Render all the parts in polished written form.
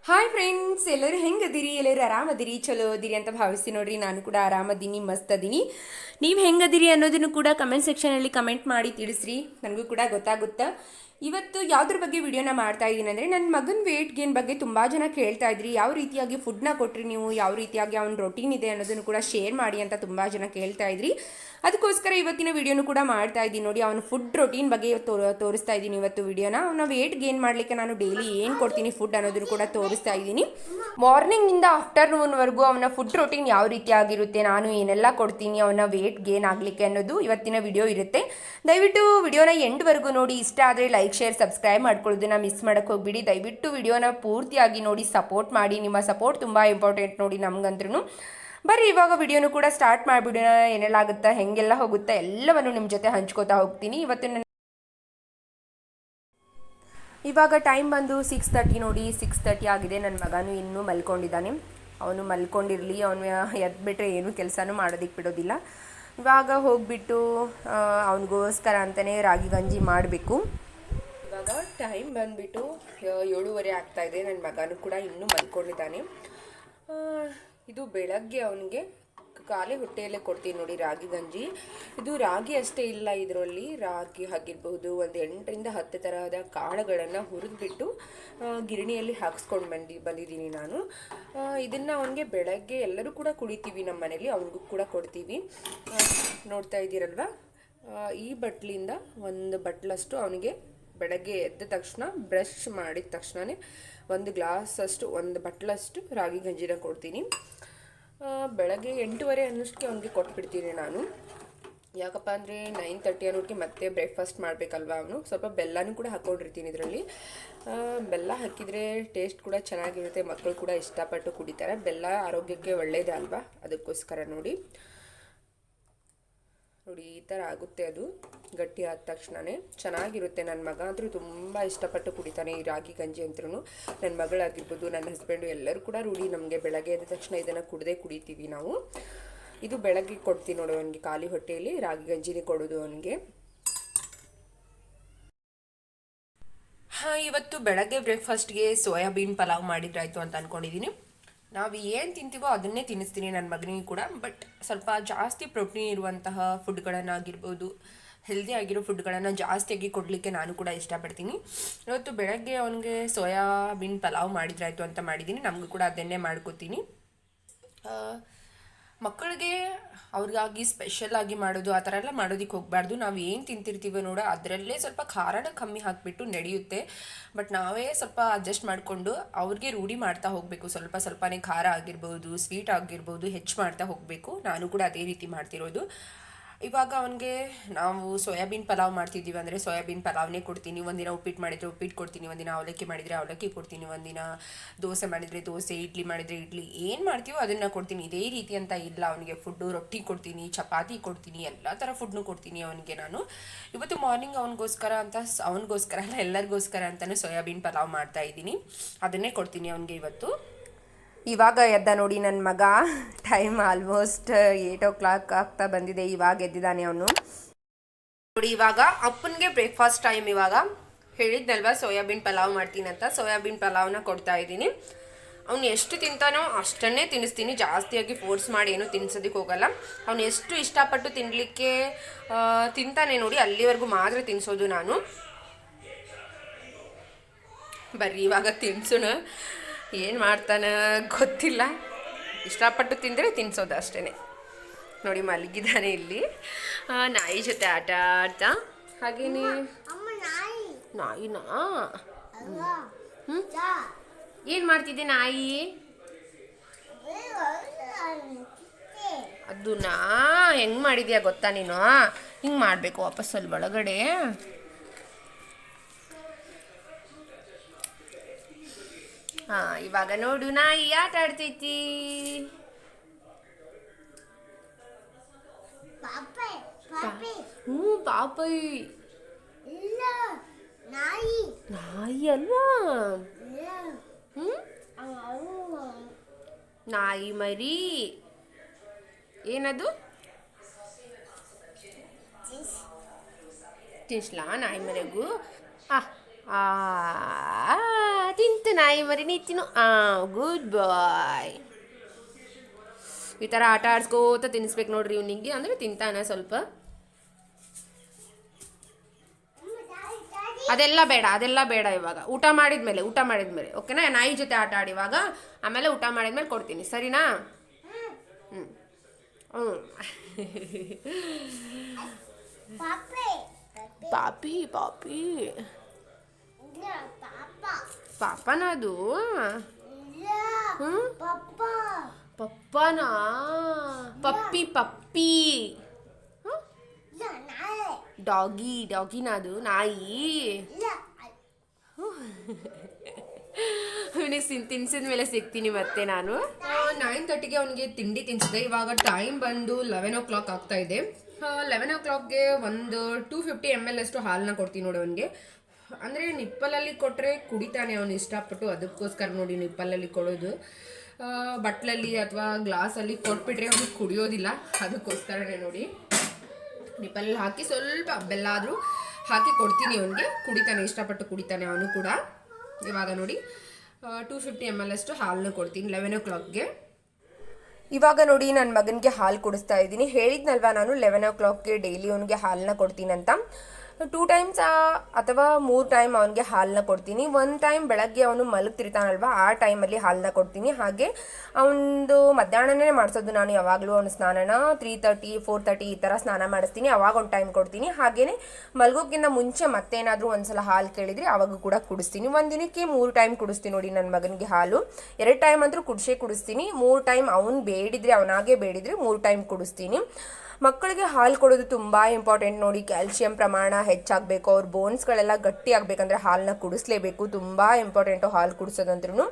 Hi friends, ಎಲ್ಲರೂ ಹೆಂಗದಿರಿ? ಎಲ್ಲರೂ ಆರಾಮದಿರಿ, ಚಲೋ ಅದಿರಿ ಅಂತ ಭಾವಿಸ್ತೀನಿ ನೋಡ್ರಿ. ನಾನು ಕೂಡ ಆರಾಮದೀನಿ, ಮಸ್ತ್ ಅದೀನಿ. ನೀವು ಹೆಂಗದಿರಿ ಅನ್ನೋದನ್ನು ಕೂಡ ಕಮೆಂಟ್ ಸೆಕ್ಷನಲ್ಲಿ ಕಮೆಂಟ್ ಮಾಡಿ ತಿಳಿಸ್ರಿ, ನನಗೂ ಕೂಡ ಗೊತ್ತಾಗುತ್ತಾ. ಇವತ್ತು ಯಾವುದ್ರ ಬಗ್ಗೆ ವಿಡಿಯೋನ ಮಾಡ್ತಾ ಇದ್ದೀನಿ ಅಂದರೆ, ನನ್ನ ಮಗನ ವೇಟ್ ಗೇನ್ ಬಗ್ಗೆ ತುಂಬ ಜನ ಕೇಳ್ತಾ ಇದ್ರಿ. ಯಾವ ರೀತಿಯಾಗಿ ಫುಡ್ನ ಕೊಟ್ರಿ ನೀವು, ಯಾವ ರೀತಿಯಾಗಿ ಅವ್ನ ರೊಟೀನ್ ಇದೆ ಅನ್ನೋದನ್ನು ಕೂಡ ಶೇರ್ ಮಾಡಿ ಅಂತ ತುಂಬ ಜನ ಕೇಳ್ತಾ ಇದ್ರಿ. ಅದಕ್ಕೋಸ್ಕರ ಇವತ್ತಿನ ವಿಡಿಯೋನು ಕೂಡ ಮಾಡ್ತಾ ಇದ್ದೀನಿ ನೋಡಿ. ಅವನ ಫುಡ್ ರೊಟೀನ್ ಬಗ್ಗೆ ತೋರಿಸ್ತಾ ಇದ್ದೀನಿ ಇವತ್ತು ವಿಡಿಯೋನ. ಅವನ ವೇಟ್ ಗೇನ್ ಮಾಡಲಿಕ್ಕೆ ನಾನು ಡೈಲಿ ಏನು ಕೊಡ್ತೀನಿ ಫುಡ್ ಅನ್ನೋದನ್ನು ಕೂಡ ತೋರಿಸ್ತಾ ಇದ್ದೀನಿ. ಮಾರ್ನಿಂಗಿಂದ ಆಫ್ಟರ್ನೂನ್ವರೆಗೂ ಅವನ ಫುಡ್ ರೊಟೀನ್ ಯಾವ ರೀತಿ ಆಗಿರುತ್ತೆ, ನಾನು ಏನೆಲ್ಲ ಕೊಡ್ತೀನಿ ಅವನ ವೇಟ್ ಗೇನ್ ಆಗಲಿಕ್ಕೆ ಅನ್ನೋದು ಇವತ್ತಿನ ವಿಡಿಯೋ ಇರುತ್ತೆ. ದಯವಿಟ್ಟು ವಿಡಿಯೋನ ಎಂಡ್ವರೆಗೂ ನೋಡಿ. ಇಷ್ಟ ಆದರೆ ಲೈಕ್, ಶೇರ್, ಸಬ್ಸ್ಕ್ರೈಬ್ ಮಾಡ್ಕೊಳ್ಳೋದನ್ನ ಮಿಸ್ ಮಾಡೋಕ್ಕೆ ಹೋಗ್ಬಿಡಿ. ದಯವಿಟ್ಟು ವಿಡಿಯೋನ ಪೂರ್ತಿಯಾಗಿ ನೋಡಿ, ಸಪೋರ್ಟ್ ಮಾಡಿ. ನಿಮ್ಮ ಸಪೋರ್ಟ್ ತುಂಬ ಇಂಪಾರ್ಟೆಂಟ್ ನೋಡಿ ನಮಗಂದ್ರೂ. ಬರ್ರಿ ಇವಾಗ ವಿಡಿಯೋನು ಕೂಡ ಸ್ಟಾರ್ಟ್ ಮಾಡಿಬಿಡೋಣ. ಏನೆಲ್ಲ ಆಗುತ್ತಾ, ಹೆಂಗೆಲ್ಲ ಹೋಗುತ್ತಾ ಎಲ್ಲವನ್ನು ನಿಮ್ಮ ಜೊತೆ ಹಂಚ್ಕೋತಾ ಹೋಗ್ತೀನಿ ಇವತ್ತು. ಇವಾಗ ಟೈಮ್ ಬಂದು 6:30 ನೋಡಿ. 6:30 ಆಗಿದೆ. ನನ್ನ ಮಗನೂ ಇನ್ನೂ ಮಲ್ಕೊಂಡಿದ್ದಾನೆ. ಅವನು ಮಲ್ಕೊಂಡಿರಲಿ, ಅವನು ಎದ್ಬಿಟ್ರೆ ಏನು ಕೆಲಸನೂ ಮಾಡೋದಕ್ಕೆ ಬಿಡೋದಿಲ್ಲ. ಇವಾಗ ಹೋಗಿಬಿಟ್ಟು ಅವನಿಗೋಸ್ಕರ ಅಂತಲೇ ರಾಗಿ ಗಂಜಿ ಮಾಡಬೇಕು. ಇವಾಗ ಟೈಮ್ ಬಂದುಬಿಟ್ಟು 7:30 ಆಗ್ತಾಯಿದೆ. ನನ್ನ ಮಗನೂ ಕೂಡ ಇನ್ನೂ ಮಲ್ಕೊಂಡಿದ್ದಾನೆ. ಇದು ಬೆಳಗ್ಗೆ ಅವನಿಗೆ ಖಾಲಿ ಹೊಟ್ಟೆಯಲ್ಲೇ ಕೊಡ್ತೀನಿ ನೋಡಿ ರಾಗಿ ಗಂಜಿ. ಇದು ರಾಗಿ ಅಷ್ಟೇ ಇಲ್ಲ, ಇದರಲ್ಲಿ ರಾಗಿ ಆಗಿರ್ಬೋದು, ಒಂದು 8ರಿಂದ 10 ತರಹದ ಕಾಳುಗಳನ್ನು ಹುರಿದ್ಬಿಟ್ಟು ಗಿರಣಿಯಲ್ಲಿ ಹಾಕ್ಸ್ಕೊಂಡು ಬಂದಿದ್ದೀನಿ ನಾನು. ಇದನ್ನು ಅವನಿಗೆ ಬೆಳಗ್ಗೆ ಎಲ್ಲರೂ ಕೂಡ ಕುಡಿತೀವಿ ನಮ್ಮ ಮನೇಲಿ, ಅವನಿಗೂ ಕೂಡ ಕೊಡ್ತೀವಿ. ನೋಡ್ತಾ ಇದ್ದೀರಲ್ವ, ಈ ಬಟ್ಲಿಂದ ಒಂದು ಬಟ್ಲಷ್ಟು ಅವನಿಗೆ ಬೆಳಗ್ಗೆ ಎದ್ದ ತಕ್ಷಣ ಬ್ರಷ್ ಮಾಡಿದ ತಕ್ಷಣವೇ ಒಂದು ಗ್ಲಾಸಷ್ಟು, ಒಂದು ಬಟ್ಲಷ್ಟು ರಾಗಿ ಗಂಜಿನ ಕೊಡ್ತೀನಿ. ಬೆಳಗ್ಗೆ 8:30 ಅನ್ನೋಷ್ಟಕ್ಕೆ ಅವನಿಗೆ ಕೊಟ್ಬಿಡ್ತೀನಿ ನಾನು. ಯಾಕಪ್ಪ ಅಂದರೆ 9:30 ಅನ್ನೋದಕ್ಕೆ ಮತ್ತೆ ಬ್ರೇಕ್ಫಾಸ್ಟ್ ಮಾಡಬೇಕಲ್ವ. ಅವನು ಸ್ವಲ್ಪ ಬೆಲ್ಲನೂ ಕೂಡ ಹಾಕ್ಕೊಂಡಿರ್ತೀನಿ ಇದರಲ್ಲಿ. ಬೆಲ್ಲ ಹಾಕಿದರೆ ಟೇಸ್ಟ್ ಕೂಡ ಚೆನ್ನಾಗಿರುತ್ತೆ, ಮಕ್ಕಳು ಕೂಡ ಇಷ್ಟಪಟ್ಟು ಕುಡಿತಾರೆ. ಬೆಲ್ಲ ಆರೋಗ್ಯಕ್ಕೆ ಒಳ್ಳೆಯದೇ ಅಲ್ವಾ, ಅದಕ್ಕೋಸ್ಕರ ನೋಡಿ ಈ ಥರ ಆಗುತ್ತೆ. ಅದು ಗಟ್ಟಿ ಆದ ತಕ್ಷಣವೇ ಚೆನ್ನಾಗಿರುತ್ತೆ. ನನ್ನ ಮಗ ಅಂತೂ ತುಂಬ ಇಷ್ಟಪಟ್ಟು ಕುಡಿತಾನೆ ಈ ರಾಗಿ ಗಂಜಿ ಅಂತೂ. ನನ್ನ ಮಗಳಾಗಿರ್ಬೋದು, ನನ್ನ ಹಸ್ಬೆಂಡು ಎಲ್ಲರೂ ಕೂಡ ರೂಢಿ ನಮಗೆ. ಬೆಳಗ್ಗೆ ಎದ್ದ ತಕ್ಷಣ ಇದನ್ನು ಕುಡಿತೀವಿ ನಾವು. ಇದು ಬೆಳಗ್ಗೆ ಕೊಡ್ತೀನಿ ನೋಡಿ ಅವನಿಗೆ, ಖಾಲಿ ಹೊಟ್ಟೆಯಲ್ಲಿ ರಾಗಿ ಗಂಜಿನೇ ಕೊಡೋದು ಅವನಿಗೆ. ಇವತ್ತು ಬೆಳಗ್ಗೆ ಬ್ರೇಕ್ಫಾಸ್ಟ್ಗೆ ಸೋಯಾಬೀನ್ ಪಲಾವ್ ಮಾಡಿದ್ರಾಯ್ತು ಅಂತ ಅಂದ್ಕೊಂಡಿದ್ದೀನಿ. ನಾವು ಏನು ತಿಂತೀವೋ ಅದನ್ನೇ ತಿನ್ನಿಸ್ತೀನಿ ನನ್ನ ಮಗನಿಗೆ ಕೂಡ. ಬಟ್ ಸ್ವಲ್ಪ ಜಾಸ್ತಿ ಪ್ರೋಟೀನ್ ಇರುವಂತಹ ಫುಡ್ಗಳನ್ನಾಗಿರ್ಬೋದು, ಹೆಲ್ದಿ ಆಗಿರೋ ಫುಡ್ಗಳನ್ನು ಜಾಸ್ತಿಯಾಗಿ ಕೊಡಲಿಕ್ಕೆ ನಾನು ಕೂಡ ಇಷ್ಟಪಡ್ತೀನಿ. ಇವತ್ತು ಬೆಳಗ್ಗೆ ಅವನಿಗೆ ಸೋಯಾಬೀನ್ ಪಲಾವ್ ಮಾಡಿದ್ರಾಯ್ತು ಅಂತ ಮಾಡಿದ್ದೀನಿ. ನಮಗೂ ಕೂಡ ಅದನ್ನೇ ಮಾಡ್ಕೋತೀನಿ. ಮಕ್ಕಳಿಗೆ ಅವ್ರಿಗಾಗಿ ಸ್ಪೆಷಲಾಗಿ ಮಾಡೋದು ಆ ಥರ ಎಲ್ಲ ಮಾಡೋದಕ್ಕೆ ಹೋಗಬಾರ್ದು. ನಾವು ಏನು ತಿಂತಿರ್ತೀವೋ ನೋಡೋ ಅದರಲ್ಲೇ ಸ್ವಲ್ಪ ಖಾರನ ಕಮ್ಮಿ ಹಾಕಿಬಿಟ್ಟು ನಡೆಯುತ್ತೆ. ಬಟ್ ನಾವೇ ಸ್ವಲ್ಪ ಅಡ್ಜಸ್ಟ್ ಮಾಡಿಕೊಂಡು ಅವ್ರಿಗೆ ರೂಢಿ ಮಾಡ್ತಾ ಹೋಗಬೇಕು. ಸ್ವಲ್ಪ ಸ್ವಲ್ಪನೇ ಖಾರ ಆಗಿರ್ಬೋದು, ಸ್ವೀಟ್ ಆಗಿರ್ಬೋದು ಹೆಚ್ಚು ಮಾಡ್ತಾ ಹೋಗಬೇಕು. ನಾನು ಕೂಡ ಅದೇ ರೀತಿ ಮಾಡ್ತಿರೋದು. ಇವಾಗ ಅವನಿಗೆ ನಾವು ಸೋಯಾಬೀನ್ ಪಲಾವ್ ಮಾಡ್ತಿದ್ದೀವಿ ಅಂದರೆ ಸೋಯಾಬೀನ್ ಪಲಾವ್ನೇ ಕೊಡ್ತೀನಿ. ಒಂದಿನ ಉಪ್ಪಿಟ್ಟು ಮಾಡಿದರೆ ಉಪ್ಪಿಟ್ಟು ಕೊಡ್ತೀನಿ, ಒಂದಿನ ಅವಲಕ್ಕಿ ಮಾಡಿದರೆ ಅವಲಕ್ಕಿ ಕೊಡ್ತೀನಿ, ಒಂದಿನ ದೋಸೆ ಮಾಡಿದರೆ ದೋಸೆ, ಇಡ್ಲಿ ಮಾಡಿದರೆ ಇಡ್ಲಿ, ಏನು ಮಾಡ್ತೀವೋ ಅದನ್ನು ಕೊಡ್ತೀನಿ. ಇದೇ ರೀತಿ ಅಂತ ಇಲ್ಲ ಅವನಿಗೆ ಫುಡ್ಡು. ರೊಟ್ಟಿ ಕೊಡ್ತೀನಿ, ಚಪಾತಿ ಕೊಡ್ತೀನಿ, ಎಲ್ಲ ಥರ ಫುಡ್ನು ಕೊಡ್ತೀನಿ ಅವನಿಗೆ ನಾನು. ಇವತ್ತು ಮಾರ್ನಿಂಗ್ ಅವನಿಗೋಸ್ಕರ ಅಲ್ಲ ಎಲ್ಲರಿಗೋಸ್ಕರ ಅಂತಲೇ ಸೋಯಾಬೀನ್ ಪಲಾವ್ ಮಾಡ್ತಾ ಇದ್ದೀನಿ. ಅದನ್ನೇ ಕೊಡ್ತೀನಿ ಅವನಿಗೆ ಇವತ್ತು. ಇವಾಗ ಎದ್ದ ನೋಡಿ ನನ್ನ ಮಗ. ಟೈಮ್ ಆಲ್ಮೋಸ್ಟ್ 8 ಆಗ್ತಾ ಬಂದಿದೆ. ಇವಾಗ ಎದ್ದಿದ್ದಾನೆ ಅವನು ನೋಡಿ. ಇವಾಗ ಅಪ್ಪನಿಗೆ ಬ್ರೇಕ್ಫಾಸ್ಟ್ ಟೈಮ್. ಇವಾಗ ಹೇಳಿದ್ನಲ್ವ ಸೋಯಾಬೀನ್ ಪಲಾವ್ ಮಾಡ್ತೀನಿ ಅಂತ, ಸೋಯಾಬೀನ್ ಪಲಾವ್ನ ಕೊಡ್ತಾ ಇದ್ದೀನಿ. ಅವ್ನು ಎಷ್ಟು ತಿಂತಾನೋ ಅಷ್ಟನ್ನೇ ತಿನ್ನಿಸ್ತೀನಿ, ಜಾಸ್ತಿಯಾಗಿ ಫೋರ್ಸ್ ಮಾಡಿ ಏನೂ ತಿನ್ನಿಸೋದಕ್ಕೆ ಹೋಗಲ್ಲ. ಅವನು ಎಷ್ಟು ಇಷ್ಟಪಟ್ಟು ತಿನ್ನಲಿಕ್ಕೆ ತಿಂತಾನೆ ನೋಡಿ ಅಲ್ಲಿವರೆಗೂ ಮಾತ್ರ ತಿನ್ನಿಸೋದು ನಾನು. ಬರ್ರಿ ಇವಾಗ ತಿನ್ಸೋಣ. ಏನು ಮಾಡ್ತಾನೆ ಗೊತ್ತಿಲ್ಲ, ಇಷ್ಟಪಟ್ಟು ತಿಂದರೆ ತಿನ್ನಿಸೋದು ಅಷ್ಟೇ. ನೋಡಿ ಮಲಗಿದ್ದಾನೆ ಇಲ್ಲಿ ನಾಯಿ ಜೊತೆ ಆಟ ಆಡ್ತಾ. ಹಾಗೇನೆ ನಾಯಿನಾ? ಏನು ಮಾಡ್ತಿದ್ದೆ ನಾಯಿ? ಅದನ್ನ ಹೆಂಗೆ ಮಾಡಿದ್ಯಾ ಗೊತ್ತಾ ನೀನು? ಹಿಂಗೆ ಮಾಡಬೇಕು ವಾಪಸ್ಸಲ್ಲಿ ಒಳಗಡೆ. ಇವಾಗ ನೋಡು ನಾಯಿ ಆಟ ಆಡ್ತೈತಿ. ಪಾಪೈ ನಾಯಿ ಅಲ್ವಾ? ನಾಯಿ ಮರಿ. ಏನದು? ತಿನ್ಸ್ಲಾ ನಾಯಿ ಮರಿಗೂ? ತಿಂತು ನಾಯಿ ಮರಿ ನೀ ತಿನ್ನು ಗುಡ್ ಬಾಯ್. ಈ ಥರ ಆಟ ಆಡ್ಸ್ಕೋತ ತಿನ್ನಿಸ್ಬೇಕು ನೋಡ್ರಿ ಇವನಿಗೆ, ಅಂದರೆ ತಿಂತಾನೆ ಸ್ವಲ್ಪ. ಅದೆಲ್ಲ ಬೇಡ, ಅದೆಲ್ಲ ಬೇಡ. ಇವಾಗ ಊಟ ಮಾಡಿದ್ಮೇಲೆ ಓಕೆನಾ? ನಾಯಿ ಜೊತೆ ಆಟ ಆಡಿ ಇವಾಗ, ಆಮೇಲೆ ಊಟ ಮಾಡಿದ್ಮೇಲೆ ಕೊಡ್ತೀನಿ, ಸರಿನಾ? ಹ್ಞೂ ಹ್ಞೂ. ಪಾಪಿ ಪಾಪಿ ಪಾಪನದು. ಹ್ಞೂ ಪಪ್ಪನಾ? ಪಪ್ಪಿ ಪಪ್ಪಿ. ಡಾಗಿನ ಅದು ನಾಯಿ. ಅವನಿಗೆ ತಿನ್ಸಿದ ಮೇಲೆ ಸಿಗ್ತೀನಿ ಮತ್ತೆ ನಾನು. 9:30ಗೆ ಅವನಿಗೆ ತಿಂಡಿ ತಿನ್ಸಿದೆ. ಇವಾಗ ಟೈಮ್ ಬಂದು 11 o'clock ಆಗ್ತಾ ಇದೆ. 11 o'clockಗೆ ಒಂದು 250 ml ಅಷ್ಟು ಹಾಲನ್ನ ಕೊಡ್ತೀನಿ ನೋಡಿ ಅವನಿಗೆ. ಅಂದರೆ ನಿಪ್ಪಲಲ್ಲಿ ಕೊಟ್ಟರೆ ಕುಡಿತಾನೆ ಅವನು ಇಷ್ಟಪಟ್ಟು, ಅದಕ್ಕೋಸ್ಕರ ನೋಡಿ ನಿಪ್ಪಲಲ್ಲಿ ಕೊಡೋದು. ಬಟ್ಲಲ್ಲಿ ಅಥವಾ ಗ್ಲಾಸಲ್ಲಿ ಕೊಟ್ಬಿಟ್ರೆ ಅವ್ನಿಗೆ ಕುಡಿಯೋದಿಲ್ಲ, ಅದಕ್ಕೋಸ್ಕರನೇ ನೋಡಿ ನಿಪ್ಪಲಲ್ಲಿ ಹಾಕಿ ಸ್ವಲ್ಪ ಬೆಲ್ಲ ಆದರೂ ಹಾಕಿ ಕೊಡ್ತೀನಿ ಅವನಿಗೆ. ಕುಡಿತಾನೆ, ಇಷ್ಟಪಟ್ಟು ಕುಡಿತಾನೆ ಅವನು ಕೂಡ. ಇವಾಗ ನೋಡಿ 250 ml ಅಷ್ಟು ಹಾಲನ್ನ ಕೊಡ್ತೀನಿ 11 o'clockಗೆ. ಇವಾಗ ನೋಡಿ ನನ್ನ ಮಗನಿಗೆ ಹಾಲು ಕುಡಿಸ್ತಾ ಇದ್ದೀನಿ. ಹೇಳಿದ್ನಲ್ವಾ ನಾನು 11 o'clockಗೆ ಡೈಲಿ ಅವನಿಗೆ ಹಾಲನ್ನ ಕೊಡ್ತೀನಂತ. 2 times ಅಥವಾ 3 time ಅವನಿಗೆ ಹಾಲನ್ನ ಕೊಡ್ತೀನಿ. 1 time ಬೆಳಗ್ಗೆ ಅವನು ಮಲಗ್ತಿರ್ತಾನಲ್ವ, ಆ ಟೈಮಲ್ಲಿ ಹಾಲನ್ನ ಕೊಡ್ತೀನಿ. ಹಾಗೆ ಅವನದು ಮಧ್ಯಾಹ್ನನೇ ಮಾಡಿಸೋದು ನಾನು ಯಾವಾಗಲೂ. ಅವನು ಸ್ನಾನನ 3:30 4:30 ಈ ಥರ ಸ್ನಾನ ಮಾಡಿಸ್ತೀನಿ, ಅವಾಗ ಒಂದು ಟೈಮ್ ಕೊಡ್ತೀನಿ. ಹಾಗೆಯೇ ಮಲಗೋಕ್ಕಿಂತ ಮುಂಚೆ ಮತ್ತೇನಾದರೂ ಒಂದ್ಸಲ ಹಾಲು ಕೇಳಿದರೆ ಅವಾಗ ಕೂಡ ಕುಡಿಸ್ತೀನಿ. ಒಂದು ದಿನಕ್ಕೆ 3 time ಕುಡಿಸ್ತೀನಿ ನೋಡಿ ನನ್ನ ಮಗನಿಗೆ ಹಾಲು. 2 time ಅಂತೂ ಕುಡಿಸ್ತೀನಿ. 3 time ಅವನು ಬೇಡಿದರೆ, ಅವನಾಗೆ ಬೇಡಿದರೆ 3 time ಕುಡಿಸ್ತೀನಿ. ಮಕ್ಕಳಿಗೆ ಹಾಲು ಕೊಡೋದು ತುಂಬ ಇಂಪಾರ್ಟೆಂಟ್ ನೋಡಿ. ಕ್ಯಾಲ್ಸಿಯಂ ಪ್ರಮಾಣ ಹೆಚ್ಚಾಗಬೇಕು, ಅವ್ರ ಬೋನ್ಸ್ಗಳೆಲ್ಲ ಗಟ್ಟಿ ಆಗಬೇಕಂದ್ರೆ ಹಾಲನ್ನ ಕುಡಿಸ್ಲೇಬೇಕು. ತುಂಬ ಇಂಪಾರ್ಟೆಂಟು ಹಾಲು ಕುಡಿಸೋದಂದ್ರೂ.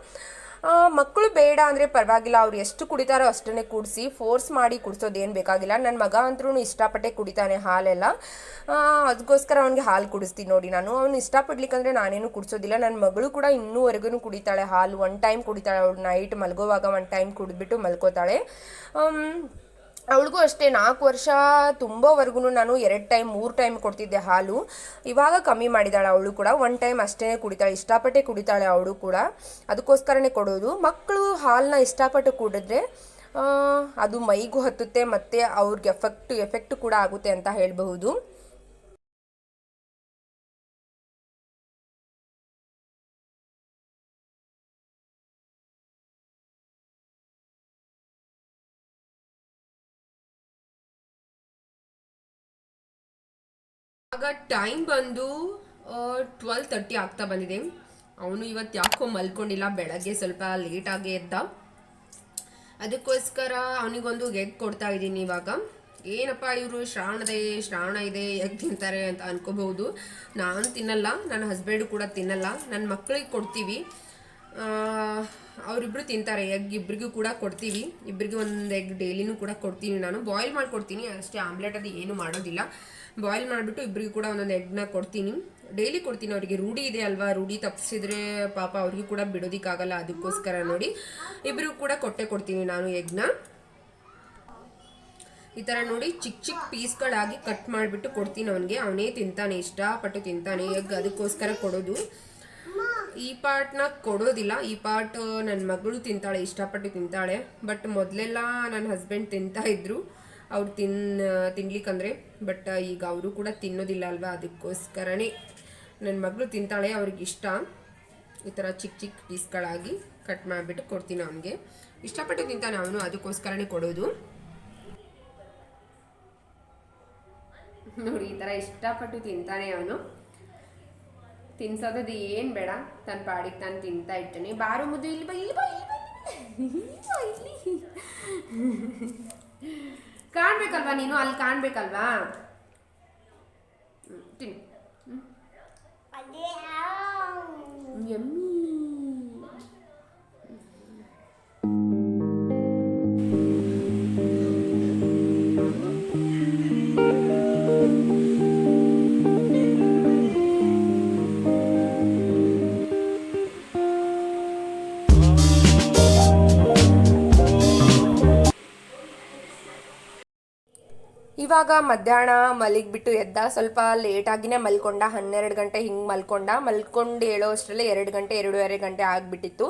ಮಕ್ಕಳು ಬೇಡ ಅಂದರೆ ಪರವಾಗಿಲ್ಲ, ಅವ್ರು ಎಷ್ಟು ಕುಡಿತಾರೋ ಅಷ್ಟನ್ನೇ ಕುಡಿಸಿ, ಫೋರ್ಸ್ ಮಾಡಿ ಕುಡಿಸೋದೇನು ಬೇಕಾಗಿಲ್ಲ. ನನ್ನ ಮಗ ಅಂತೂ ಇಷ್ಟಪಟ್ಟೆ ಕುಡಿತಾನೆ ಹಾಲೆಲ್ಲ, ಅದಕ್ಕೋಸ್ಕರ ಅವನಿಗೆ ಹಾಲು ಕುಡಿಸ್ತೀನಿ ನೋಡಿ ನಾನು. ಅವ್ನು ಇಷ್ಟಪಡ್ಲಿಕ್ಕಂದ್ರೆ ನಾನೇನು ಕುಡಿಸೋದಿಲ್ಲ. ನನ್ನ ಮಗಳು ಕೂಡ ಇನ್ನೂವರೆಗೂ ಕುಡಿತಾಳೆ ಹಾಲು. 1 time ಕುಡಿತಾಳೆ ಅವಳು. ನೈಟ್ ಮಲಗೋವಾಗ 1 time ಕುಡಿದ್ಬಿಟ್ಟು ಮಲ್ಕೋತಾಳೆ. ಅವಳಿಗೂ ಅಷ್ಟೇ 4 ವರ್ಷ ತುಂಬೋವರೆಗೂ ನಾನು 2 time 3 time ಕೊಡ್ತಿದ್ದೆ ಹಾಲು. ಇವಾಗ ಕಮ್ಮಿ ಮಾಡಿದಾಳೆ ಅವಳು ಕೂಡ. 1 time ಅಷ್ಟೇ ಕುಡಿತಾಳೆ, ಇಷ್ಟಪಟ್ಟೆ ಕುಡಿತಾಳೆ ಅವಳು ಕೂಡ, ಅದಕ್ಕೋಸ್ಕರನೇ ಕೊಡೋದು. ಮಕ್ಕಳು ಹಾಲನ್ನ ಇಷ್ಟಪಟ್ಟು ಕುಡಿದ್ರೆ ಅದು ಮೈಗೂ ಹತ್ತುತ್ತೆ, ಮತ್ತು ಅವ್ರಿಗೆ ಎಫೆಕ್ಟ್ ಕೂಡ ಆಗುತ್ತೆ ಅಂತ ಹೇಳಬಹುದು. ಆಗ ಟೈಮ್ ಬಂದು 12:30 ಆಗ್ತಾ ಬಂದಿದೆ. ಅವನು ಇವತ್ತು ಯಾಕೋ ಮಲ್ಕೊಂಡಿಲ್ಲ, ಬೆಳಗ್ಗೆ ಸ್ವಲ್ಪ ಲೇಟಾಗಿ ಎದ್ದ. ಅದಕ್ಕೋಸ್ಕರ ಅವನಿಗೊಂದು ಎಗ್ ಕೊಡ್ತಾ ಇದ್ದೀನಿ ಇವಾಗ. ಏನಪ್ಪ ಇವರು ಶ್ರಾವಣ ಇದೆ ಎಗ್ ತಿಂತಾರೆ ಅಂತ ಅನ್ಕೋಬಹುದು. ನಾನು ತಿನ್ನಲ್ಲ, ನನ್ನ ಹಸ್ಬೆಂಡು ಕೂಡ ತಿನ್ನಲ್ಲ, ನನ್ನ ಮಕ್ಕಳಿಗೆ ಕೊಡ್ತೀವಿ. ಅವರಿಬ್ರು ತಿಂತಾರೆ ಎಗ್, ಇಬ್ಬರಿಗೂ ಕೂಡ ಕೊಡ್ತೀವಿ. ಇಬ್ಬರಿಗೂ ಒಂದು ಎಗ್ ಡೈಲಿನೂ ಕೂಡ ಕೊಡ್ತೀನಿ ನಾನು. ಬಾಯ್ಲ್ ಮಾಡಿಕೊಡ್ತೀನಿ ಅಷ್ಟೇ, ಆಮ್ಲೆಟ್ ಅದು ಏನು ಮಾಡೋದಿಲ್ಲ. ಬಾಯ್ಲ್ ಮಾಡಿಬಿಟ್ಟು ಇಬ್ಬರಿಗೂ ಕೂಡ ಒಂದೊಂದು ಎಗ್ನ ಕೊಡ್ತೀನಿ. ಡೈಲಿ ಕೊಡ್ತೀನಿ. ಅವರಿಗೆ ರೂಢಿ ಇದೆ ಅಲ್ವಾ, ರೂಢಿ ತಪ್ಪಿಸಿದ್ರೆ ಪಾಪ ಅವ್ರಿಗೂ ಕೂಡ ಬಿಡೋದಿಕ್ಕಾಗಲ್ಲ, ಅದಕ್ಕೋಸ್ಕರ ನೋಡಿ ಇಬ್ಬರಿಗೂ ಕೂಡ ಕೊಡ್ತೀನಿ ನಾನು ಎಗ್ನ. ಈ ಥರ ನೋಡಿ ಚಿಕ್ಕ ಪೀಸ್ಗಳಾಗಿ ಕಟ್ ಮಾಡಿಬಿಟ್ಟು ಕೊಡ್ತೀನಿ ಅವನಿಗೆ. ಅವನೇ ತಿಂತಾನೆ, ಇಷ್ಟಪಟ್ಟು ತಿಂತಾನೆ ಎಗ್, ಅದಕ್ಕೋಸ್ಕರ ಕೊಡೋದು. ಈ ಪಾರ್ಟ್ನ ಕೊಡೋದಿಲ್ಲ, ಈ ಪಾರ್ಟ್ ನನ್ನ ಮಗಳು ತಿಂತಾಳೆ, ಇಷ್ಟಪಟ್ಟು ತಿಂತಾಳೆ. ಬಟ್ ಮೊದಲೆಲ್ಲ ನನ್ನ ಹಸ್ಬೆಂಡ್ ತಿಂತಾ ಇದ್ರು ಅವ್ರು ತಿನ್ಲಿಕ್ಕಂದ್ರೆ. ಬಟ್ ಈಗ ಅವರು ಕೂಡ ತಿನ್ನೋದಿಲ್ಲ ಅಲ್ವಾ, ಅದಕ್ಕೋಸ್ಕರನೇ ನನ್ನ ಮಗಳು ತಿಂತಾಳೆ, ಅವ್ರಿಗೆ ಇಷ್ಟ. ಈ ಥರ ಚಿಕ್ಕ ಪೀಸ್ಗಳಾಗಿ ಕಟ್ ಮಾಡಿಬಿಟ್ಟು ಕೊಡ್ತೀನಿ ಅವನಿಗೆ. ಇಷ್ಟಪಟ್ಟು ತಿಂತಾನೆ ಅವನು, ಅದಕ್ಕೋಸ್ಕರನೇ ಕೊಡೋದು. ನೋಡಿ ಈ ಥರ ಇಷ್ಟಪಟ್ಟು ತಿಂತಾನೆ ಅವನು. ತಿನ್ಸೋದು ಏನು ಬೇಡ, ತನ್ನ ಪಾಡಿಗೆ ತಾನು ತಿಂತಾ ಇರ್ತಾನೆ. ಬಾರು ಮುದ್ದು ಇಲ್ಲಿ ಬಾ, ಇಲ್ಲಿ ಬಾ, ಇಲ್ಲಿ ಕಾಣ್ಬೇಕಲ್ವಾ ನೀನು, ಅಲ್ಲಿ ಕಾಣ್ಬೇಕಲ್ವಾ. ತಿನ್ನು. ಯಮ್ಮಿ. ಇವಾಗ ಮಧ್ಯಾಹ್ನ ಮಲಗಿಬಿಟ್ಟು ಎದ್ದ, ಸ್ವಲ್ಪ ಲೇಟಾಗಿನೇ ಮಲ್ಕೊಂಡ, 12 ಗಂಟೆ ಹಿಂಗೆ ಮಲ್ಕೊಂಡು ಹೇಳೋ ಅಷ್ಟರಲ್ಲೇ 2 ಗಂಟೆ 2:30 ಗಂಟೆ ಆಗಿಬಿಟ್ಟಿತ್ತು.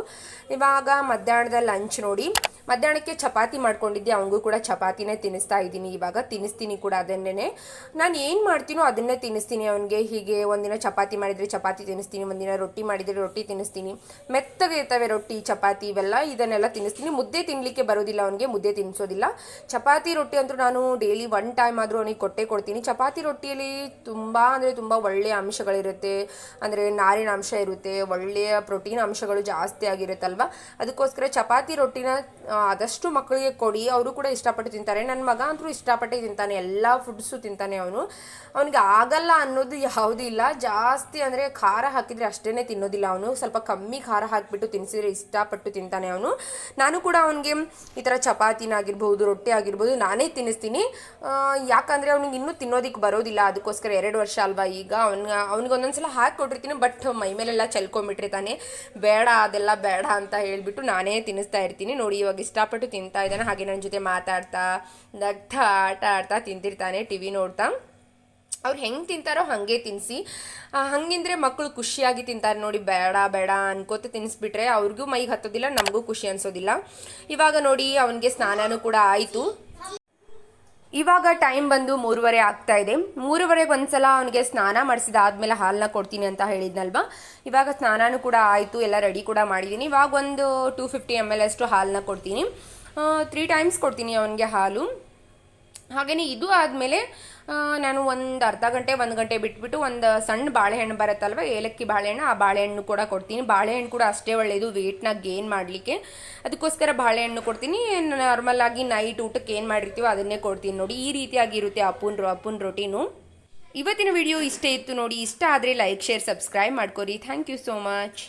ಇವಾಗ ಮಧ್ಯಾಹ್ನದ ಲಂಚ್ ನೋಡಿ, ಮಧ್ಯಾಹ್ನಕ್ಕೆ ಚಪಾತಿ ಮಾಡ್ಕೊಂಡಿದ್ದೆ, ಅವನಿಗೂ ಕೂಡ ಚಪಾತಿನೇ ತಿನ್ನಿಸ್ತಾ ಇದ್ದೀನಿ. ಇವಾಗ ತಿನ್ನಿಸ್ತೀನಿ ಕೂಡ ಅದನ್ನೇ, ನಾನು ಏನು ಮಾಡ್ತೀನೋ ಅದನ್ನೇ ತಿನ್ನಿಸ್ತೀನಿ ಅವನಿಗೆ. ಹೀಗೆ ಒಂದಿನ ಚಪಾತಿ ಮಾಡಿದರೆ ಚಪಾತಿ ತಿನ್ನಿಸ್ತೀನಿ, ಒಂದಿನ ರೊಟ್ಟಿ ಮಾಡಿದರೆ ರೊಟ್ಟಿ ತಿನ್ನಿಸ್ತೀನಿ. ಮೆತ್ತಗೆ ಇರ್ತವೆ ರೊಟ್ಟಿ ಚಪಾತಿ ಇದನ್ನೆಲ್ಲ ತಿನ್ನಿಸ್ತೀನಿ. ಮುದ್ದೆ ತಿನ್ನಲಿಕ್ಕೆ ಬರೋದಿಲ್ಲ ಅವನಿಗೆ, ಮುದ್ದೆ ತಿನ್ನಿಸೋದಿಲ್ಲ. ಚಪಾತಿ ರೊಟ್ಟಿ ಅಂತೂ ನಾನು ಡೈಲಿ 1 ಟೈಮ್ ಆದರೂ ಅವನಿಗೆ ಕೊಡ್ತೀನಿ. ಚಪಾತಿ ರೊಟ್ಟಿಯಲ್ಲಿ ತುಂಬ ಅಂದರೆ ತುಂಬ ಒಳ್ಳೆಯ ಅಂಶಗಳಿರುತ್ತೆ, ಅಂದರೆ ನಾರಿನ ಅಂಶ ಇರುತ್ತೆ, ಒಳ್ಳೆಯ ಪ್ರೋಟೀನ್ ಅಂಶಗಳು ಜಾಸ್ತಿ ಆಗಿರುತ್ತಲ್ವ. ಅದಕ್ಕೋಸ್ಕರ ಚಪಾತಿ ರೊಟ್ಟಿನ ಆದಷ್ಟು ಮಕ್ಕಳಿಗೆ ಕೊಡಿ, ಅವರು ಕೂಡ ಇಷ್ಟಪಟ್ಟು ತಿಂತಾರೆ. ನನ್ನ ಮಗ ಅಂತೂ ಇಷ್ಟಪಟ್ಟು ತಿಂತಾನೆ, ಎಲ್ಲ ಫುಡ್ಸು ತಿಂತಾನೆ. ಅವನಿಗೆ ಆಗಲ್ಲ ಅನ್ನೋದು ಯಾವುದೂ ಇಲ್ಲ. ಜಾಸ್ತಿ ಅಂದರೆ ಖಾರ ಹಾಕಿದರೆ ಅಷ್ಟೇ ತಿನ್ನೋದಿಲ್ಲ ಅವನು, ಸ್ವಲ್ಪ ಕಮ್ಮಿ ಖಾರ ಹಾಕಿಬಿಟ್ಟು ತಿನ್ನಿಸಿದ್ರೆ ಇಷ್ಟಪಟ್ಟು ತಿಂತಾನೆ ಅವನು. ನಾನು ಕೂಡ ಅವನಿಗೆ ಈ ಥರ ಚಪಾತಿನಾಗಿರ್ಬೋದು, ರೊಟ್ಟಿ ಆಗಿರ್ಬೋದು ನಾನೇ ತಿನ್ನಿಸ್ತೀನಿ. ಯಾಕಂದರೆ ಅವ್ನಿಗೆ ಇನ್ನೂ ತಿನ್ನೋದಕ್ಕೆ ಬರೋದಿಲ್ಲ, ಅದಕ್ಕೋಸ್ಕರ 2 ವರ್ಷ ಅಲ್ವಾ ಈಗ. ಅವ್ನಿಗೆ ಒಂದೊಂದ್ಸಲ ಹಾಕಿ ಕೊಟ್ಟಿರ್ತೀನಿ, ಬಟ್ ಮೈ ಮೇಲೆಲ್ಲ ಚೆಲ್ಕೊಂಬಿಟ್ಟಿರ್ತಾನೆ. ಬೇಡ ಅದೆಲ್ಲ ಬೇಡ ಅಂತ ಹೇಳಿಬಿಟ್ಟು ನಾನೇ ತಿನ್ನಿಸ್ತಾ ಇರ್ತೀನಿ. ನೋಡಿ ಇವಾಗ ಇಷ್ಟಪಟ್ಟು ತಿಂತಾ ಇದ್ದಾನೆ, ಹಾಗೆ ನನ್ನ ಜೊತೆ ಮಾತಾಡ್ತಾ ನಗ್ತಾ ಆಟ ಆಡ್ತಾ ತಿಂತಿರ್ತಾನೆ, ಟಿವಿ ನೋಡ್ತಾ. ಅವ್ರು ಹೆಂಗೆ ತಿಂತಾರೋ ಹಾಗೆ ತಿನ್ನಿಸಿ, ಹಂಗಿಂದ್ರೆ ಮಕ್ಕಳು ಖುಷಿಯಾಗಿ ತಿಂತಾರೆ ನೋಡಿ. ಬೇಡ ಬೇಡ ಅನ್ಕೋತ ತಿನ್ನಿಸ್ಬಿಟ್ರೆ ಅವ್ರಿಗೂ ಮೈಗೆ ಹತ್ತೋದಿಲ್ಲ, ನಮಗೂ ಖುಷಿ ಅನ್ಸೋದಿಲ್ಲ. ಇವಾಗ ನೋಡಿ ಅವನಿಗೆ ಸ್ನಾನನೂ ಕೂಡ ಆಯಿತು. ಇವಾಗ ಟೈಮ್ ಬಂದು 3:30 ಆಗ್ತಾ ಇದೆ. 3:30ಗೆ ಒಂದ್ಸಲ ಅವನಿಗೆ ಸ್ನಾನ ಮಾಡಿಸಿದಾದ್ಮೇಲೆ ಹಾಲನ್ನ ಕೊಡ್ತೀನಿ ಅಂತ ಹೇಳಿದ್ನಲ್ವಾ. ಇವಾಗ ಸ್ನಾನನೂ ಕೂಡ ಆಯಿತು, ಎಲ್ಲ ರೆಡಿ ಕೂಡ ಮಾಡಿದ್ದೀನಿ. ಇವಾಗ ಒಂದು 250 ml ಅಷ್ಟು ಹಾಲನ್ನ ಕೊಡ್ತೀನಿ. 3 ಟೈಮ್ಸ್ ಕೊಡ್ತೀನಿ ಅವನಿಗೆ ಹಾಲು. ಹಾಗೆಯೇ ಇದು ಆದಮೇಲೆ ನಾನು ಒಂದು ಅರ್ಧ ಗಂಟೆ 1 ಗಂಟೆ ಬಿಟ್ಬಿಟ್ಟು ಒಂದು ಸಣ್ಣ ಬಾಳೆಹಣ್ಣು ಬರುತ್ತಲ್ವ, ಏಲಕ್ಕಿ ಬಾಳೆಹಣ್ಣು, ಆ ಬಾಳೆಹಣ್ಣು ಕೂಡ ಕೊಡ್ತೀನಿ. ಬಾಳೆಹಣ್ಣು ಕೂಡ ಅಷ್ಟೇ ಒಳ್ಳೆಯದು ವೆಯ್ಟ್ನ ಗೇನ್ ಮಾಡಲಿಕ್ಕೆ, ಅದಕ್ಕೋಸ್ಕರ ಬಾಳೆಹಣ್ಣು ಕೊಡ್ತೀನಿ. ನಾರ್ಮಲ್ ಆಗಿ ನೈಟ್ ಊಟಕ್ಕೆ ಏನು ಮಾಡಿರ್ತೀವೋ ಅದನ್ನೇ ಕೊಡ್ತೀನಿ ನೋಡಿ. ಈ ರೀತಿಯಾಗಿರುತ್ತೆ ಅಪ್ಪನ ರೊಟೀನು. ಇವತ್ತಿನ ವಿಡಿಯೋ ಇಷ್ಟೇ ಇತ್ತು ನೋಡಿ. ಇಷ್ಟ ಆದರೆ ಲೈಕ್, ಶೇರ್, ಸಬ್ಸ್ಕ್ರೈಬ್ ಮಾಡ್ಕೊರಿ. Thank you so much.